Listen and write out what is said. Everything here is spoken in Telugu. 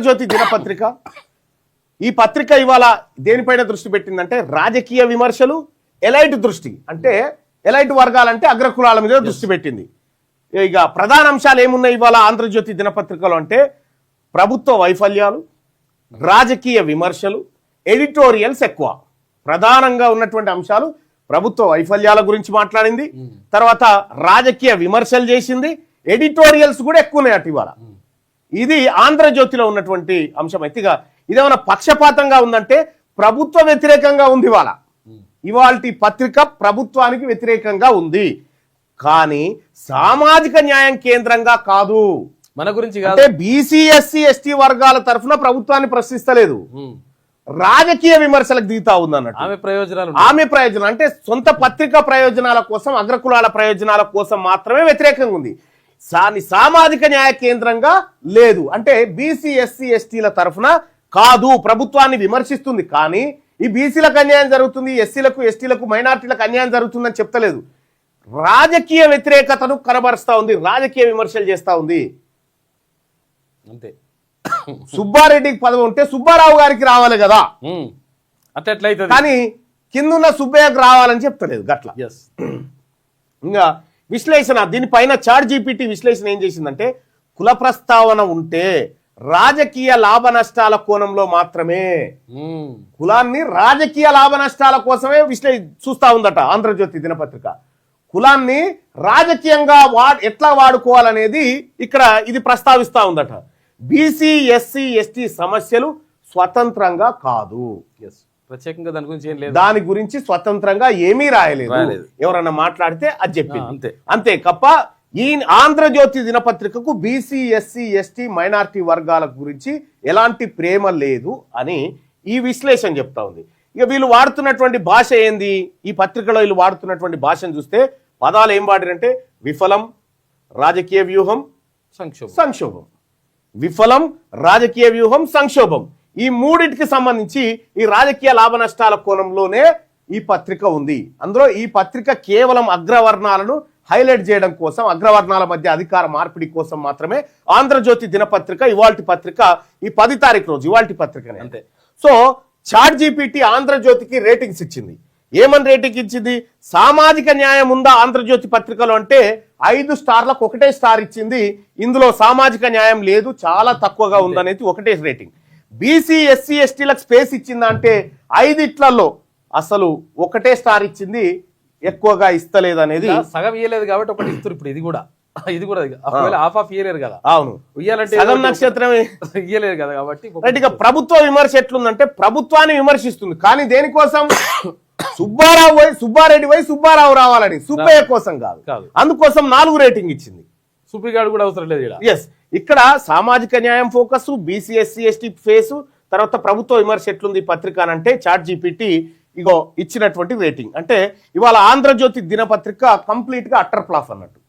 ఆంధ్రజ్యోతి దినపత్రిక ఈ పత్రిక ఇవాళ దేనిపైన దృష్టి పెట్టిందంటే రాజకీయ విమర్శలు, ఎలైట్ దృష్టి అంటే ఎలైట్ వర్గాలంటే అగ్రకులాల మీద దృష్టి పెట్టింది. ఇక ప్రధాన అంశాలు ఏమున్నాయి ఇవాళ ఆంధ్రజ్యోతి దినపత్రికలో అంటే ప్రభుత్వ వైఫల్యాలు, రాజకీయ విమర్శలు, ఎడిటోరియల్స్ ఎక్కువ. ప్రధానంగా ఉన్నటువంటి అంశాలు ప్రభుత్వ వైఫల్యాల గురించి మాట్లాడింది, తర్వాత రాజకీయ విమర్శలు చేసింది, ఎడిటోరియల్స్ కూడా ఎక్కువ ఉన్నాయి అటు ఇవాళ. ఇది ఆంధ్రజ్యోతిలో ఉన్నటువంటి అంశం. అయితే ఇదేమైనా పక్షపాతంగా ఉందంటే ప్రభుత్వ వ్యతిరేకంగా ఉంది. ఇవాల్టి పత్రిక ప్రభుత్వానికి వ్యతిరేకంగా ఉంది, కానీ సామాజిక న్యాయం కేంద్రంగా కాదు. మన గురించి అంటే బీసీ ఎస్సీ ఎస్టీ వర్గాల తరఫున ప్రభుత్వాన్ని ప్రశ్నిస్తలేదు, రాజకీయ విమర్శలకు దిగుతా ఉంది అన్నట్టు. ఆమె ప్రయోజనం అంటే సొంత పత్రిక ప్రయోజనాల కోసం, అగ్రకులాల ప్రయోజనాల కోసం మాత్రమే వ్యతిరేకంగా ఉంది. సామాజిక న్యాయ కేంద్రంగా లేదు. అంటే బీసీ ఎస్సీ ఎస్టీల తరఫున కాదు, ప్రభుత్వాన్ని విమర్శిస్తుంది. కానీ ఈ బీసీలకు అన్యాయం జరుగుతుంది, ఎస్సీలకు ఎస్టీలకు మైనార్టీలకు అన్యాయం జరుగుతుందని చెప్తలేదు. రాజకీయ వ్యతిరేకతను కనబరుస్తా ఉంది, రాజకీయ విమర్శలు చేస్తా ఉంది. అంతే. సుబ్బారెడ్డికి పదవి ఉంటే సుబ్బారావు గారికి రావాలి కదా, అట్లయితే కానీ కిందున్న సుబ్బయ్యకు రావాలని చెప్తలేదు గట్ల. ఇంకా విశ్లేషణ దీనిపైన చాట్ జీపీటీ విశ్లేషణ ఏం చేసిందంటే కుల ప్రస్తావన ఉంటే రాజకీయ లాభ నష్టాల కోణంలో మాత్రమే, కులాన్ని రాజకీయ లాభ నష్టాల కోసమే చూస్తా ఉందట ఆంధ్రజ్యోతి దినపత్రిక. కులాన్ని రాజకీయంగా ఎట్లా వాడుకోవాలనేది ఇక్కడ ఇది ప్రస్తావిస్తా ఉందట. బీసీ ఎస్సీ ఎస్టీ సమస్యలు స్వతంత్రంగా కాదు, ప్రత్యేకంగా దాని గురించి ఏం లేదు, దాని గురించి స్వతంత్రంగా ఏమీ రాయలేదు. ఎవరన్నా మాట్లాడితే అది చెప్పింది అంతే కప్ప ఈ ఆంధ్రజ్యోతి దినపత్రికకు బీసీ ఎస్సీ ఎస్టీ మైనార్టీ వర్గాల గురించి ఎలాంటి ప్రేమ లేదు అని ఈ విశ్లేషణ చెప్తా ఉంది. ఇక వీళ్ళు వాడుతున్నటువంటి భాష ఏంది, ఈ పత్రికలో వీళ్ళు వాడుతున్నటువంటి భాషను చూస్తే పదాలు ఏం వాడిరంటే విఫలం, రాజకీయ వ్యూహం, సంక్షోభం. విఫలం, రాజకీయ వ్యూహం, సంక్షోభం. ఈ మూడింటికి సంబంధించి ఈ రాజకీయ లాభ నష్టాల కోణంలోనే ఈ పత్రిక ఉంది. అందులో ఈ పత్రిక కేవలం అగ్రవర్ణాలను హైలైట్ చేయడం కోసం, అగ్రవర్ణాల మధ్య అధికార మార్పిడి కోసం మాత్రమే ఆంధ్రజ్యోతి దినపత్రిక ఇవాల్టి పత్రిక ఈ 10 తారీఖు రోజు ఇవాల్టి పత్రికనే అంతే. సో చాట్ జీపీటీ ఆంధ్రజ్యోతికి రేటింగ్స్ ఇచ్చింది. ఏమని రేటింగ్ ఇచ్చింది? సామాజిక న్యాయం ఉందా ఆంధ్రజ్యోతి పత్రికలో అంటే 5 స్టార్లకు 1 స్టార్ ఇచ్చింది. ఇందులో సామాజిక న్యాయం లేదు, చాలా తక్కువగా ఉందనేది 1 రేటింగ్. బీసీ ఎస్సీ ఎస్టీలకు స్పేస్ ఇచ్చిందా అంటే 5 అసలు 1 స్టార్ ఇచ్చింది, ఎక్కువగా ఇస్తలేదు అనేది. సగం ఇయ్యలేదు కాబట్టి 1 ఇస్తారు. ఇప్పుడు ఇది కూడా హాఫ్ ఆఫ్ ఇయ్యలేరు కదా. అవును, ఇయ్యాలంటే సగం నక్షత్రమే ఇయ్యలేరు కదా. కాబట్టి ఇక ప్రభుత్వ విమర్శ ఎట్లుందంటే ప్రభుత్వాన్ని విమర్శిస్తుంది, కానీ దేనికోసం? సుబ్బారెడ్డి పోయి సుబ్బారావు రావాలని, సుబ్బయ్య కోసం కాదు. అందుకోసం 4 రేటింగ్ ఇచ్చింది. సుప్రీంగాడు కూడా అవసరం లేదు. ఇక్కడ సామాజిక న్యాయం focus, BC SC ST face, తర్వాత ప్రభుత్వ విమర్శ ఎట్లుంది ఈ పత్రిక అంటే చాట్ జీపీటీ ఇగో ఇచ్చినటువంటి రేటింగ్. అంటే ఇవాళ ఆంధ్రజ్యోతి దినపత్రిక కంప్లీట్ గా అట్టర్ ఫ్లాప్ అన్నట్టు.